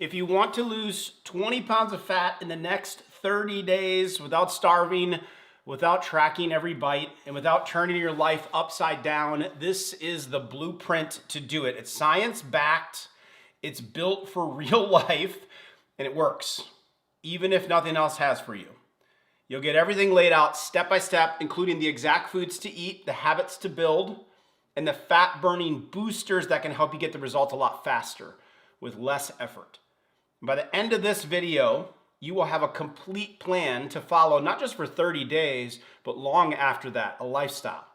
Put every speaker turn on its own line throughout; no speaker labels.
If you want to lose 20 pounds of fat in the next 30 days without starving, without tracking every bite, and without turning your life upside down, this is the blueprint to do it. It's science-backed, it's built for real life, and it works, even if nothing else has for you. You'll get everything laid out step by step, including the exact foods to eat, the habits to build, and the fat-burning boosters that can help you get the results a lot faster with less effort. By the end of this video, you will have a complete plan to follow, not just for 30 days, but long after that, a lifestyle.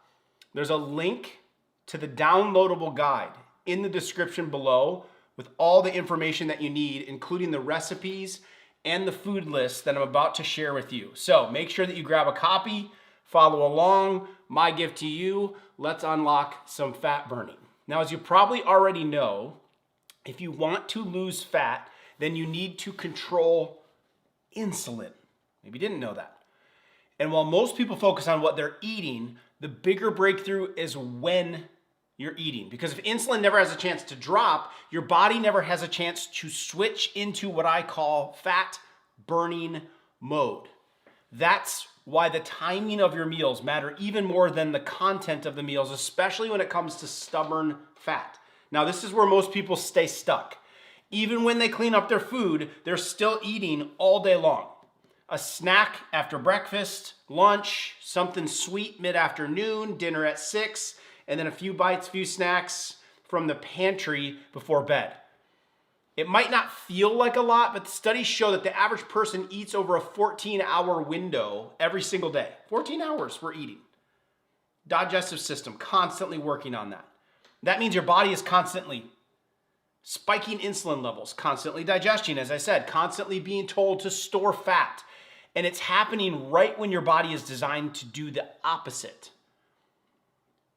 There's a link to the downloadable guide in the description below with all the information that you need, including the recipes and the food list that I'm about to share with you. So make sure that you grab a copy, follow along. My gift to you, let's unlock some fat burning. Now, as you probably already know, if you want to lose fat, then you need to control insulin. Maybe you didn't know that. And while most people focus on what they're eating, the bigger breakthrough is when you're eating. Because if insulin never has a chance to drop, your body never has a chance to switch into what I call fat burning mode. That's why the timing of your meals matter even more than the content of the meals, especially when it comes to stubborn fat. Now, this is where most people stay stuck. Even when they clean up their food, they're still eating all day long. A snack after breakfast, lunch, something sweet mid-afternoon, dinner at 6, and then a few bites, few snacks from the pantry before bed. It might not feel like a lot, but studies show that the average person eats over a 14-hour window every single day. 14 hours we're eating. Digestive system constantly working on that. That means your body is constantly spiking insulin levels, constantly digesting, as I said, constantly being told to store fat. And it's happening right when your body is designed to do the opposite.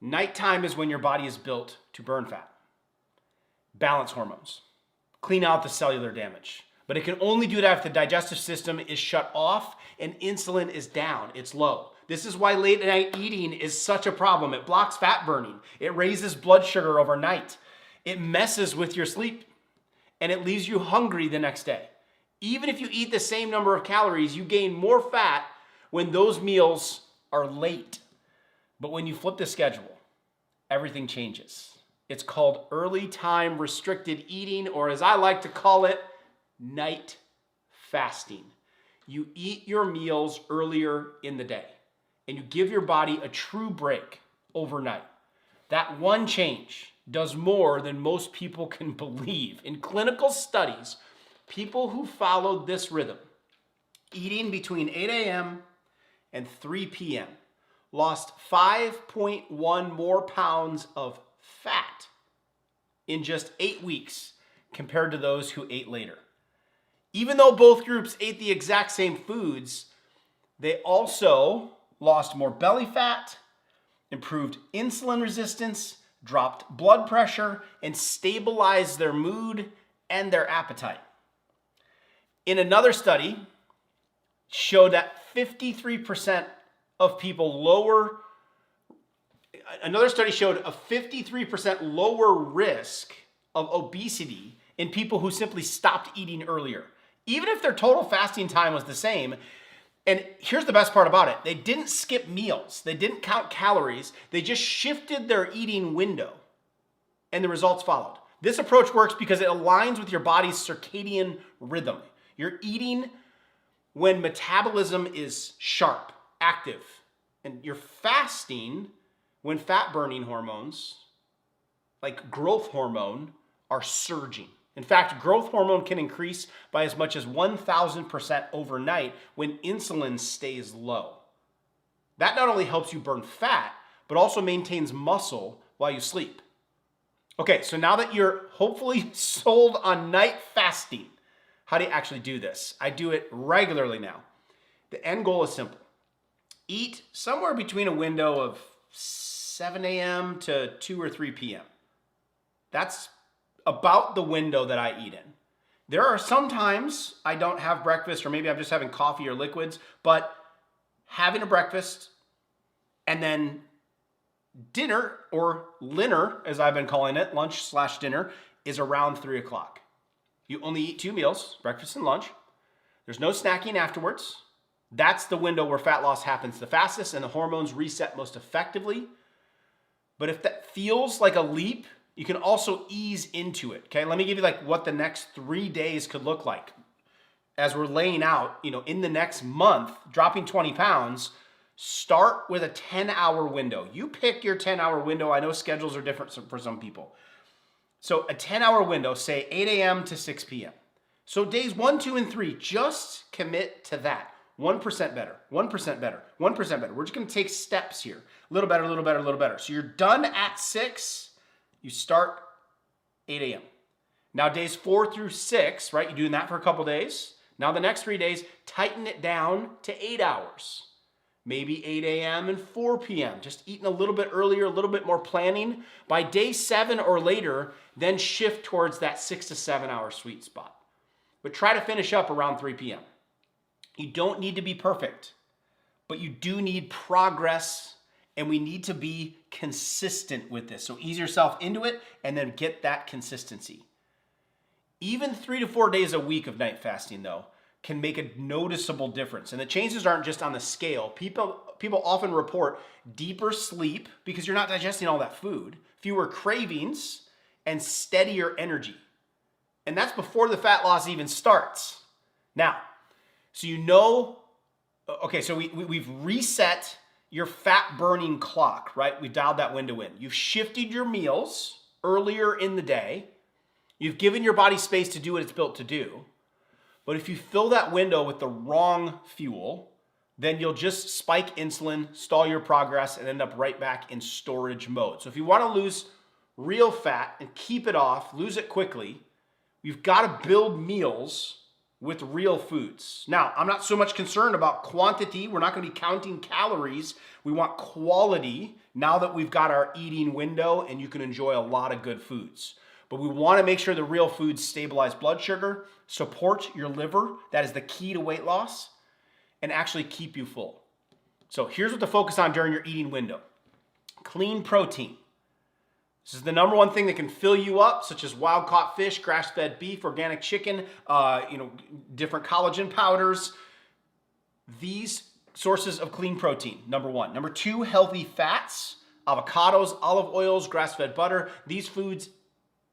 Nighttime is when your body is built to burn fat. Balance hormones. Clean out the cellular damage. But it can only do that if the digestive system is shut off and insulin is down, it's low. This is why late night eating is such a problem. It blocks fat burning. It raises blood sugar overnight. It messes with your sleep, and it leaves you hungry the next day. Even if you eat the same number of calories, you gain more fat when those meals are late. But when you flip the schedule, everything changes. It's called early time restricted eating, or as I like to call it, night fasting. You eat your meals earlier in the day, and you give your body a true break overnight. That one change does more than most people can believe. In clinical studies, people who followed this rhythm, eating between 8 a.m. and 3 p.m., lost 5.1 more pounds of fat in just 8 weeks compared to those who ate later. Even though both groups ate the exact same foods, they also lost more belly fat, improved insulin resistance, dropped blood pressure, and stabilized their mood and their appetite. In another study, showed that 53% of people another study showed a 53% lower risk of obesity in people who simply stopped eating earlier, even if their total fasting time was the same. And here's the best part about it. They didn't skip meals. They didn't count calories. They just shifted their eating window, and the results followed. This approach works because it aligns with your body's circadian rhythm. You're eating when metabolism is sharp, active, and you're fasting when fat-burning hormones, like growth hormone, are surging. In fact, growth hormone can increase by as much as 1,000% overnight when insulin stays low. That not only helps you burn fat, but also maintains muscle while you sleep. Okay, so now that you're hopefully sold on night fasting, how do you actually do this? I do it regularly now. The end goal is simple. Eat somewhere between a window of 7 a.m. to 2 or 3 p.m. That's about the window that I eat in. There are some times I don't have breakfast, or maybe I'm just having coffee or liquids, but having a breakfast and then dinner, or linner, as I've been calling it, lunch/dinner, is around 3 o'clock. You only eat 2 meals, breakfast and lunch. There's no snacking afterwards. That's the window where fat loss happens the fastest and the hormones reset most effectively. But if that feels like a leap, you can also ease into it. Okay, let me give you like what the next 3 days could look like. As we're laying out, in the next month, dropping 20 pounds, start with a 10-hour window. You pick your 10-hour window. I know schedules are different for some people. So a 10-hour window, say 8 a.m. to 6 p.m. So days 1, 2, and 3, just commit to that. 1% better, 1% better, 1% better. We're just gonna take steps here. A little better, a little better, a little better. So you're done at 6, you start 8 a.m. Now days 4 through 6, right? You're doing that for a couple days. Now the next 3 days, tighten it down to 8 hours. Maybe 8 a.m. and 4 p.m. Just eating a little bit earlier, a little bit more planning. By day 7 or later, then shift towards that 6 to 7 hour sweet spot. But try to finish up around 3 p.m. You don't need to be perfect, but you do need progress, and we need to be consistent with this. So ease yourself into it and then get that consistency. Even 3 to 4 days a week of night fasting, though, can make a noticeable difference. And the changes aren't just on the scale. People often report deeper sleep because you're not digesting all that food, fewer cravings, and steadier energy. And that's before the fat loss even starts. Now, so okay, so we've reset your fat burning clock, right? We dialed that window in. You've shifted your meals earlier in the day. You've given your body space to do what it's built to do. But if you fill that window with the wrong fuel, then you'll just spike insulin, stall your progress, and end up right back in storage mode. So if you want to lose real fat and keep it off, lose it quickly, you've got to build meals with real foods. Now, I'm not so much concerned about quantity. We're not going to be counting calories. We want quality now that we've got our eating window and you can enjoy a lot of good foods. But we want to make sure the real foods stabilize blood sugar, support your liver, that is the key to weight loss, and actually keep you full. So here's what to focus on during your eating window. Clean protein. This is the number one thing that can fill you up, such as wild-caught fish, grass-fed beef, organic chicken, different collagen powders. These sources of clean protein, number one. Number two, healthy fats, avocados, olive oils, grass-fed butter. These foods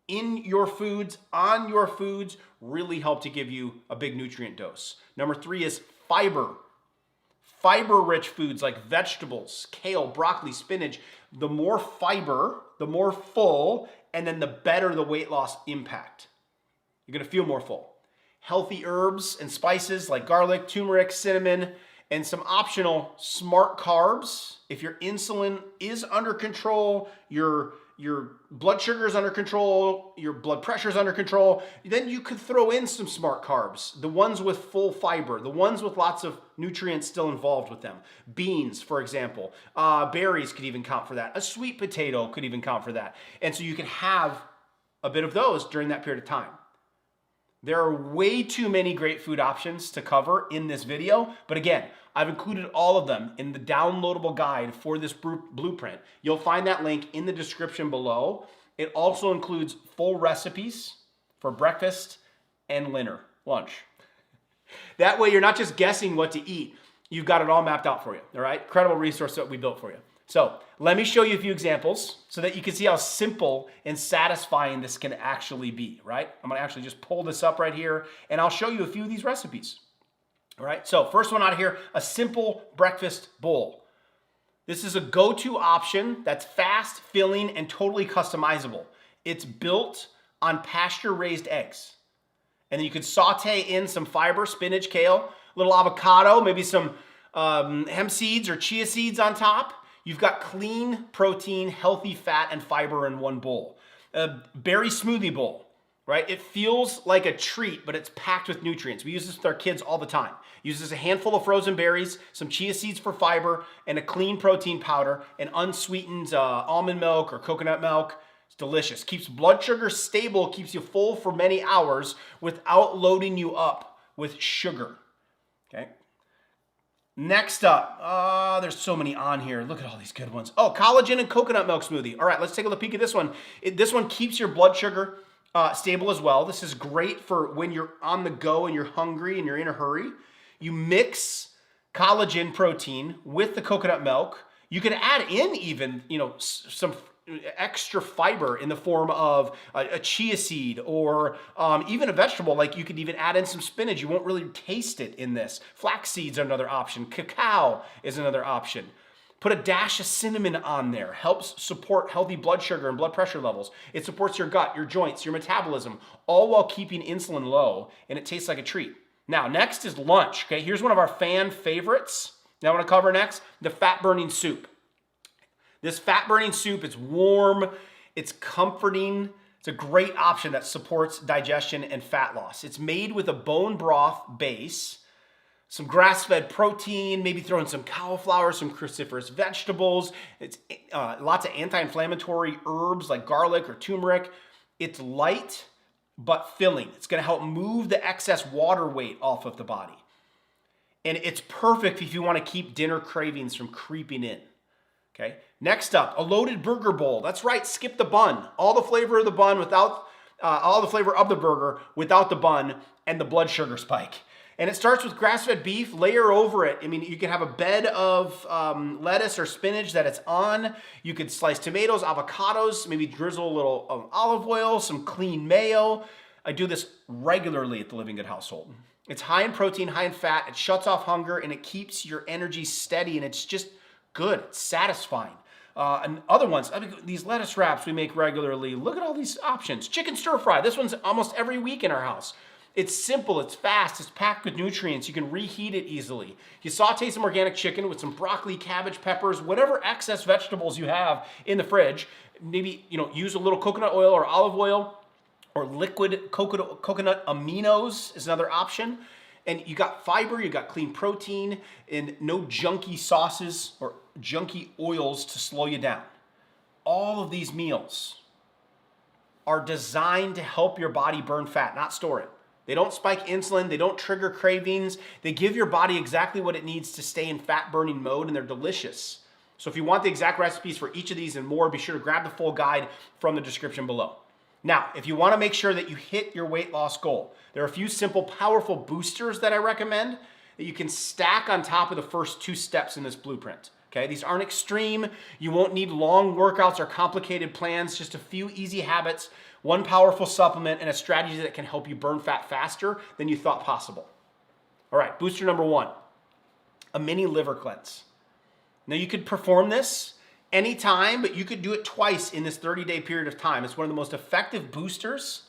in your foods, on your foods, really help to give you a big nutrient dose. Number three is fiber. Fiber-rich foods like vegetables, kale, broccoli, spinach. The more fiber, the more full, and then the better the weight loss impact. You're gonna feel more full. Healthy herbs and spices like garlic, turmeric, cinnamon, and some optional smart carbs. If your insulin is under control, your blood sugar is under control, your blood pressure is under control, then you could throw in some smart carbs, the ones with full fiber, the ones with lots of nutrients still involved with them. Beans, for example. Berries could even count for that. A sweet potato could even count for that. And so you can have a bit of those during that period of time. There are way too many great food options to cover in this video, but again, I've included all of them in the downloadable guide for this blueprint. You'll find that link in the description below. It also includes full recipes for breakfast and lunch. That way you're not just guessing what to eat. You've got it all mapped out for you, all right? Incredible resource that we built for you. So let me show you a few examples so that you can see how simple and satisfying this can actually be, right? I'm gonna actually just pull this up right here and I'll show you a few of these recipes. All right, so first one out of here, a simple breakfast bowl. This is a go-to option that's fast, filling, and totally customizable. It's built on pasture-raised eggs. And then you could saute in some fiber, spinach, kale, a little avocado, maybe some hemp seeds or chia seeds on top. You've got clean protein, healthy fat, and fiber in one bowl. A berry smoothie bowl. Right? It feels like a treat, but it's packed with nutrients. We use this with our kids all the time. Uses a handful of frozen berries, some chia seeds for fiber, and a clean protein powder, and unsweetened almond milk or coconut milk. It's delicious. Keeps blood sugar stable, keeps you full for many hours without loading you up with sugar. Okay. Next up, there's so many on here. Look at all these good ones. Oh, collagen and coconut milk smoothie. All right, let's take a peek at this one. This one keeps your blood sugar stable as well. This is great for when you're on the go and you're hungry and you're in a hurry. You mix collagen protein with the coconut milk. You can add in even, some extra fiber in the form of a chia seed or even a vegetable. Like you could even add in some spinach. You won't really taste it in this. Flax seeds are another option. Cacao is another option. Put a dash of cinnamon on there. Helps support healthy blood sugar and blood pressure levels. It supports your gut, your joints, your metabolism, all while keeping insulin low, and it tastes like a treat. Now, next is lunch. Okay, here's one of our fan favorites. Now I want to cover next, the fat burning soup. This fat burning soup, it's warm, it's comforting. It's a great option that supports digestion and fat loss. It's made with a bone broth base, some grass-fed protein, maybe throw in some cauliflower, some cruciferous vegetables. It's lots of anti-inflammatory herbs like garlic or turmeric. It's light but filling. It's going to help move the excess water weight off of the body. And it's perfect if you want to keep dinner cravings from creeping in. Okay. Next up, a loaded burger bowl. That's right. Skip the bun. All the flavor of the bun without, all the flavor of the burger without the bun and the blood sugar spike. And it starts with grass-fed beef. Layer over it. I mean, you can have a bed of lettuce or spinach that it's on. You could slice tomatoes, avocados, maybe drizzle a little olive oil, some clean mayo. I do this regularly at the Living Good household. It's high in protein, high in fat. It shuts off hunger and it keeps your energy steady, and it's just good. It's satisfying. And other ones, I mean, these lettuce wraps we make regularly. Look at all these options. Chicken stir fry. This one's almost every week in our house. It's simple, it's fast, it's packed with nutrients. You can reheat it easily. You saute some organic chicken with some broccoli, cabbage, peppers, whatever excess vegetables you have in the fridge. Maybe, use a little coconut oil or olive oil, or liquid coconut aminos is another option. And you got fiber, you got clean protein, and no junky sauces or junky oils to slow you down. All of these meals are designed to help your body burn fat, not store it. They don't spike insulin, they don't trigger cravings. They give your body exactly what it needs to stay in fat burning mode, and they're delicious. So if you want the exact recipes for each of these and more, be sure to grab the full guide from the description below. Now, if you want to make sure that you hit your weight loss goal, there are a few simple, powerful boosters that I recommend that you can stack on top of the first 2 steps in this blueprint. Okay, these aren't extreme. You won't need long workouts or complicated plans, just a few easy habits, one powerful supplement, and a strategy that can help you burn fat faster than you thought possible. All right, booster number 1, a mini liver cleanse. Now you could perform this anytime, but you could do it twice in this 30-day period of time. It's one of the most effective boosters.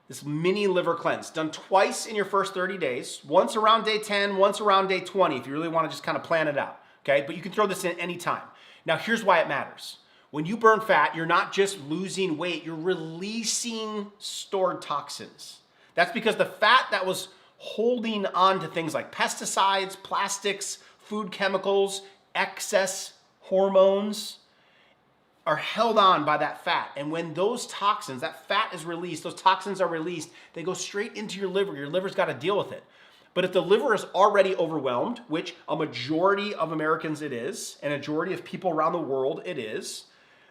This mini liver cleanse, done twice in your first 30 days, once around day 10, once around day 20, if you really want to just kind of plan it out, okay? But you can throw this in any time. Now, here's why it matters. When you burn fat, you're not just losing weight, you're releasing stored toxins. That's because the fat that was holding on to things like pesticides, plastics, food chemicals, excess hormones are held on by that fat. And when those toxins, that fat is released, those toxins are released, they go straight into your liver. Your liver's got to deal with it. But if the liver is already overwhelmed, which a majority of Americans it is, and a majority of people around the world it is,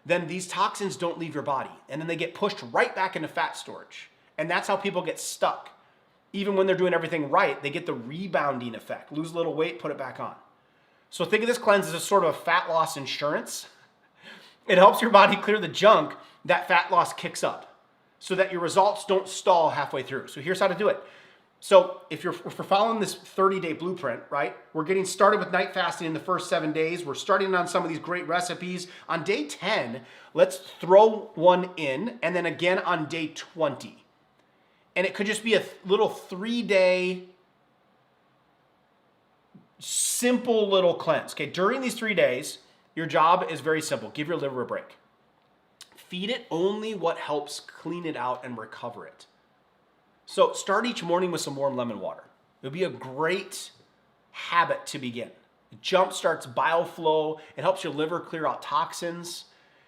then these toxins don't leave your body. And then they get pushed right back into fat storage. And that's how people get stuck. Even when they're doing everything right, they get the rebounding effect. Lose a little weight, put it back on. So think of this cleanse as a sort of a fat loss insurance. It helps your body clear the junk that fat loss kicks up so that your results don't stall halfway through. So here's how to do it. So if we're following this 30-day blueprint, right? We're getting started with night fasting in the first 7 days. We're starting on some of these great recipes. On day 10, let's throw one in, and then again on day 20. And it could just be a little 3-day simple little cleanse. Okay, during these 3 days, your job is very simple. Give your liver a break. Feed it only what helps clean it out and recover it. So start each morning with some warm lemon water. It would be a great habit to begin. It jumpstarts bile flow. It helps your liver clear out toxins.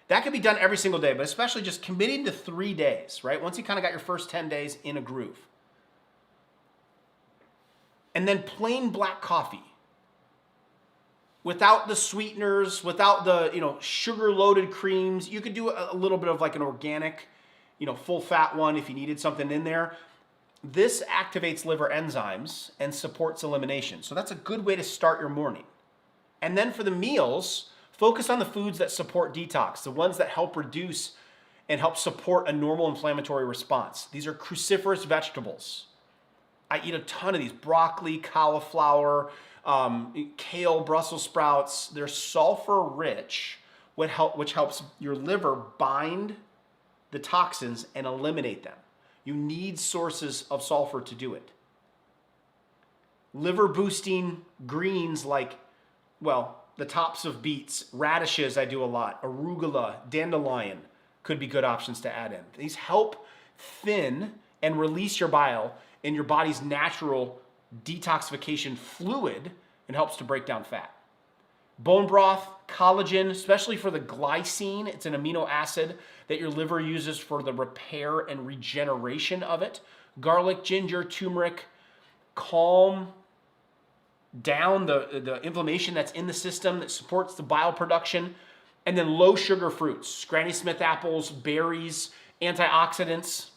That can be done every single day, but especially just committing to 3 days, right? Once you kind of got your first 10 days in a groove. And then plain black coffee. Without the sweeteners, without the sugar-loaded creams. You could do a little bit of like an organic, full fat one if you needed something in there. This activates liver enzymes and supports elimination. So that's a good way to start your morning. And then for the meals, focus on the foods that support detox, the ones that help reduce and help support a normal inflammatory response. These are cruciferous vegetables. I eat a ton of these: broccoli, cauliflower, kale, Brussels sprouts. They're sulfur rich, which helps your liver bind the toxins and eliminate them. You need sources of sulfur to do it. Liver boosting greens like, the tops of beets, radishes I do a lot, arugula, dandelion could be good options to add in. These help thin and release your bile in your body's natural detoxification fluid and helps to break down fat. Bone broth, collagen, especially for the glycine, it's an amino acid that your liver uses for the repair and regeneration of it. Garlic, ginger, turmeric calm down the inflammation that's in the system that supports the bile production. And then low sugar fruits, Granny Smith apples, berries, antioxidants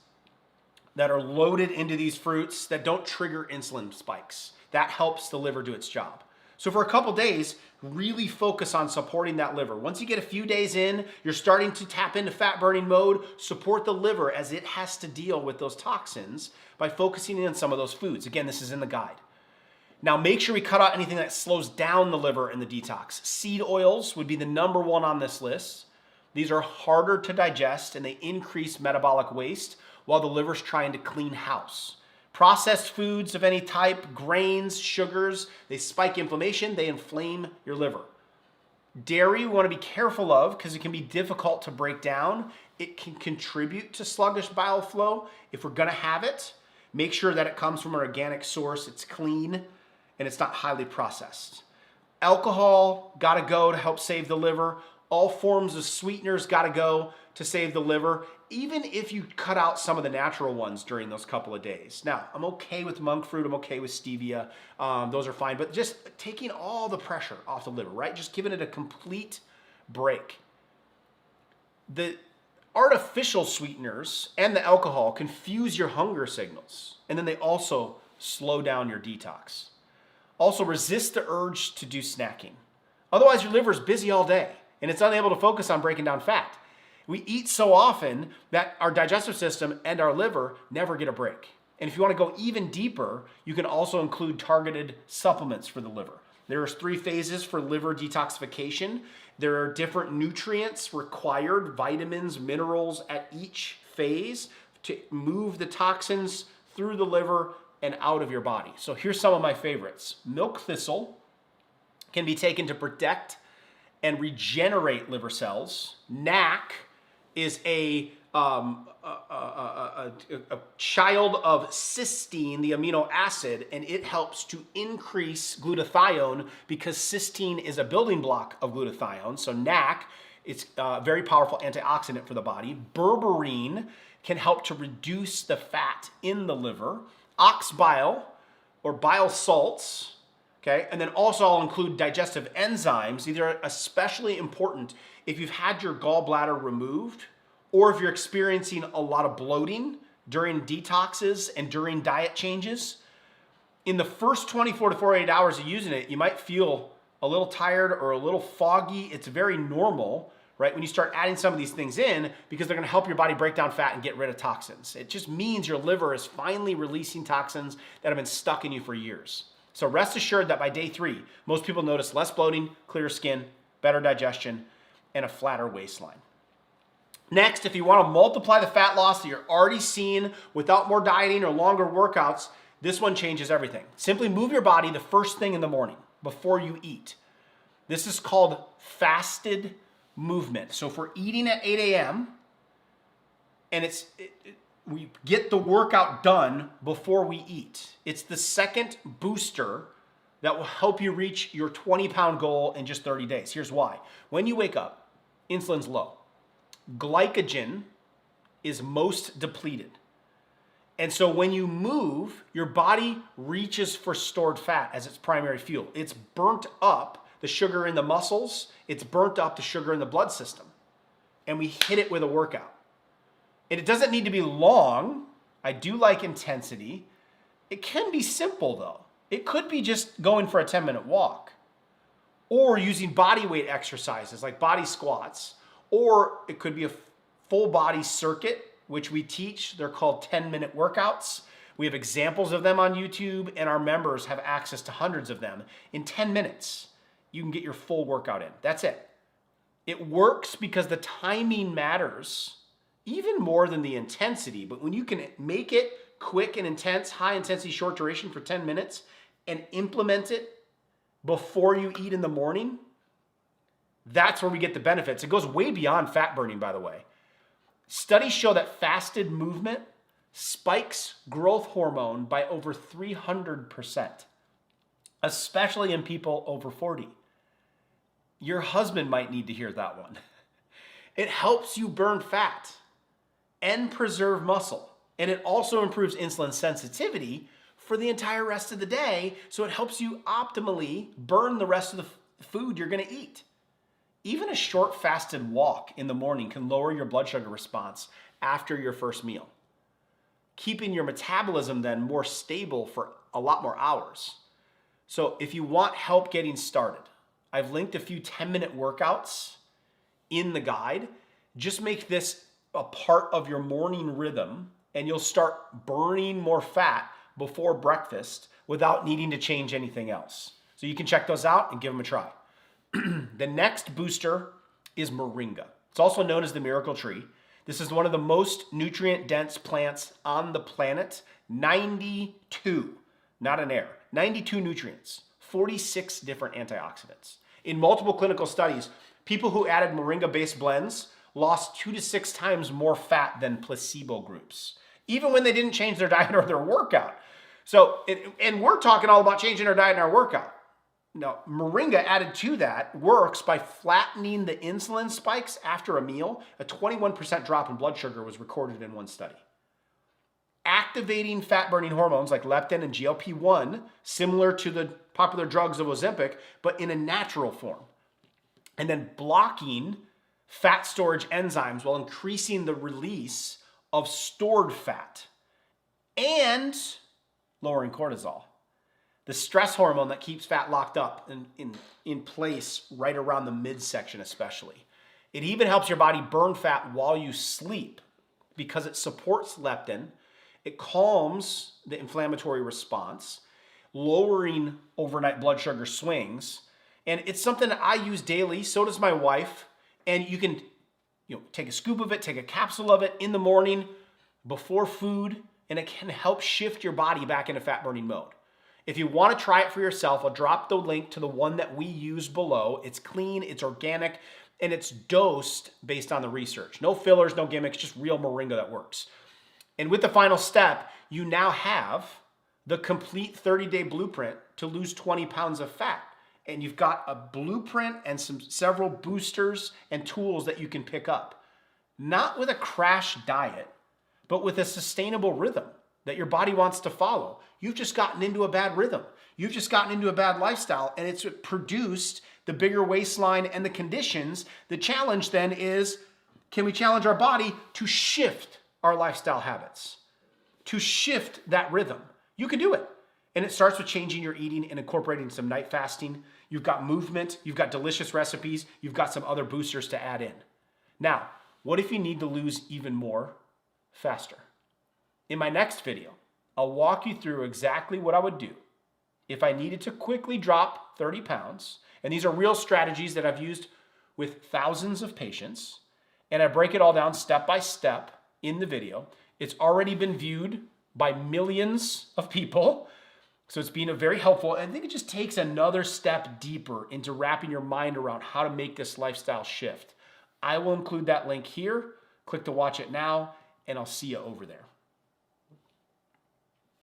that are loaded into these fruits that don't trigger insulin spikes. That helps the liver do its job. So for a couple days, really focus on supporting that liver. Once you get a few days in, you're starting to tap into fat burning mode. Support the liver as it has to deal with those toxins by focusing in on some of those foods. Again, this is in the guide. Now make sure we cut out anything that slows down the liver in the detox. Seed oils would be the number one on this list. These are harder to digest and they increase metabolic waste while the liver's trying to clean house. Processed foods of any type, grains, sugars, they spike inflammation, they inflame your liver. Dairy we want to be careful of because it can be difficult to break down. It can contribute to sluggish bile flow. If we're going to have it, make sure that it comes from an organic source, it's clean, and it's not highly processed. Alcohol, gotta go to help save the liver. All forms of sweeteners gotta go to save the liver, even if you cut out some of the natural ones during those couple of days. Now, I'm okay with monk fruit, I'm okay with stevia, those are fine, but just taking all the pressure off the liver, right? Just giving it a complete break. The artificial sweeteners and the alcohol confuse your hunger signals, and then they also slow down your detox. Also, resist the urge to do snacking. Otherwise, your liver is busy all day and it's unable to focus on breaking down fat. We eat so often that our digestive system and our liver never get a break. And if you want to go even deeper, you can also include targeted supplements for the liver. There's 3 phases for liver detoxification. There are different nutrients required, vitamins, minerals at each phase to move the toxins through the liver and out of your body. So here's some of my favorites. Milk thistle can be taken to protect and regenerate liver cells. NAC is a child of cysteine, the amino acid, and it helps to increase glutathione because cysteine is a building block of glutathione. So NAC, it's a very powerful antioxidant for the body. Berberine can help to reduce the fat in the liver. Ox bile or bile salts, okay? And then also I'll include digestive enzymes. These are especially important if you've had your gallbladder removed or if you're experiencing a lot of bloating during detoxes and during diet changes. In the first 24 to 48 hours of using it, you might feel a little tired or a little foggy. It's very normal, right, when you start adding some of these things in because they're gonna help your body break down fat and get rid of toxins. It just means your liver is finally releasing toxins that have been stuck in you for years. So rest assured that by day 3, most people notice less bloating, clearer skin, better digestion, and a flatter waistline. Next, if you wanna multiply the fat loss that you're already seeing without more dieting or longer workouts, this one changes everything. Simply move your body the first thing in the morning before you eat. This is called fasted movement. So if we're eating at 8 a.m. and we get the workout done before we eat, it's the second booster that will help you reach your 20-pound goal in just 30 days. Here's why. When you wake up, insulin's low. Glycogen is most depleted. And so when you move, your body reaches for stored fat as its primary fuel. It's burnt up the sugar in the muscles, it's burnt up the sugar in the blood system. And we hit it with a workout. And it doesn't need to be long. I do like intensity. It can be simple though. It could be just going for a 10-minute walk, or using body weight exercises like body squats, or it could be a full body circuit, which we teach. They're called 10-minute workouts. We have examples of them on YouTube, and our members have access to hundreds of them. In 10 minutes, you can get your full workout in. That's it. It works because the timing matters even more than the intensity. But when you can make it quick and intense, high intensity, short duration for 10 minutes and implement it before you eat in the morning, that's where we get the benefits. It goes way beyond fat burning, by the way. Studies show that fasted movement spikes growth hormone by over 300%, especially in people over 40. Your husband might need to hear that one. It helps you burn fat and preserve muscle. And it also improves insulin sensitivity for the entire rest of the day. So it helps you optimally burn the rest of the food you're gonna eat. Even a short fasted walk in the morning can lower your blood sugar response after your first meal, keeping your metabolism then more stable for a lot more hours. So if you want help getting started, I've linked a few 10-minute workouts in the guide. Just make this a part of your morning rhythm and you'll start burning more fat before breakfast without needing to change anything else. So you can check those out and give them a try. The next booster is moringa. It's also known as the miracle tree. This is one of the most nutrient-dense plants on the planet. 92, not an error, 92 nutrients, 46 different antioxidants. In multiple clinical studies, people who added moringa-based blends lost 2 to 6 times more fat than placebo groups, even when they didn't change their diet or their workout. And we're talking all about changing our diet and our workout. Now, moringa added to that works by flattening the insulin spikes after a meal. A 21% drop in blood sugar was recorded in one study. Activating fat-burning hormones like leptin and GLP-1, similar to the popular drugs of Ozempic, but in a natural form. And then blocking fat storage enzymes while increasing the release of stored fat and lowering cortisol, the stress hormone that keeps fat locked up in place right around the midsection especially. It even helps your body burn fat while you sleep because it supports leptin. It calms the inflammatory response, lowering overnight blood sugar swings. And it's something that I use daily, so does my wife. And you can take a scoop of it, take a capsule of it in the morning before food, and it can help shift your body back into fat burning mode. If you want to try it for yourself, I'll drop the link to the one that we use below. It's clean, it's organic, and it's dosed based on the research. No fillers, no gimmicks, just real moringa that works. And with the final step, you now have the complete 30-day blueprint to lose 20 pounds of fat. And you've got a blueprint and several boosters and tools that you can pick up. Not with a crash diet, but with a sustainable rhythm that your body wants to follow. You've just gotten into a bad rhythm. You've just gotten into a bad lifestyle, and it's produced the bigger waistline and the conditions. The challenge then is, can we challenge our body to shift our lifestyle habits, to shift that rhythm? You can do it. And it starts with changing your eating and incorporating some night fasting. You've got movement, you've got delicious recipes, you've got some other boosters to add in. Now, what if you need to lose even more faster? In my next video, I'll walk you through exactly what I would do if I needed to quickly drop 30 pounds. And these are real strategies that I've used with thousands of patients. And I break it all down step by step in the video. It's already been viewed by millions of people. So it's been very helpful. I think it just takes another step deeper into wrapping your mind around how to make this lifestyle shift. I will include that link here. Click to watch it now, and I'll see you over there.